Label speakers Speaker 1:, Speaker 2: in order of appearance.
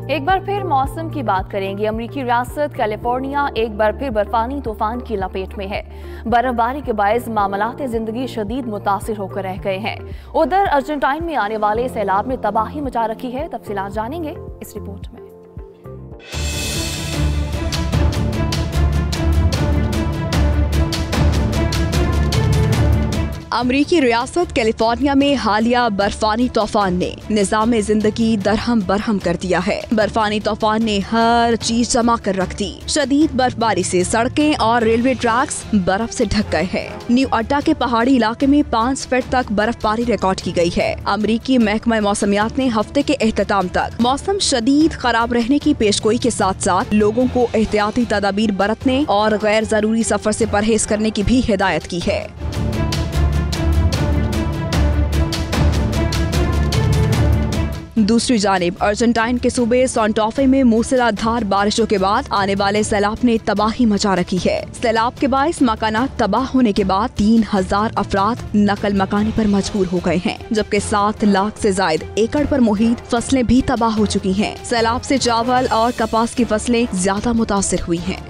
Speaker 1: एक बार फिर मौसम की बात करेंगे। अमेरिकी रियासत कैलिफोर्निया एक बार फिर बर्फानी तूफान की लपेट में है। बर्फबारी के बायस मामलाते जिंदगी शदीद मुतासिर होकर रह गए हैं। उधर अर्जेंटाइन में आने वाले सैलाब ने तबाही मचा रखी है। तफसीलात जानेंगे इस रिपोर्ट में।
Speaker 2: अमरीकी रियासत कैलिफोर्निया में हालिया बर्फानी तूफान ने निज़ाम जिंदगी दरहम बरहम कर दिया है। बर्फानी तूफान ने हर चीज जमा कर रख दी। शदीद बर्फबारी से सड़कें और रेलवे ट्रैक्स बर्फ से ढक गए हैं। न्यू अड्डा के पहाड़ी इलाके में 5 फीट तक बर्फबारी रिकॉर्ड की गई है। अमरीकी महकमा मौसमियात ने हफ्ते के एहतताम तक मौसम शदीद खराब रहने की पेशगोई के साथ साथ लोगों को एहतियाती तदाबीर बरतने और गैर जरूरी सफर से परहेज करने की भी हिदायत की है। दूसरी जानिब अर्जेंटाइन के सूबे सांटाफे में मूसलाधार बारिशों के बाद आने वाले सैलाब ने तबाही मचा रखी है। सैलाब के बायस मकानात तबाह होने के बाद 3000 अफराद नकल मकानी पर मजबूर हो गए हैं, जबकि 7 लाख से जायद एकड़ पर मुहित फसलें भी तबाह हो चुकी हैं। सैलाब से चावल और कपास की फसलें ज्यादा मुतासिर हुई हैं।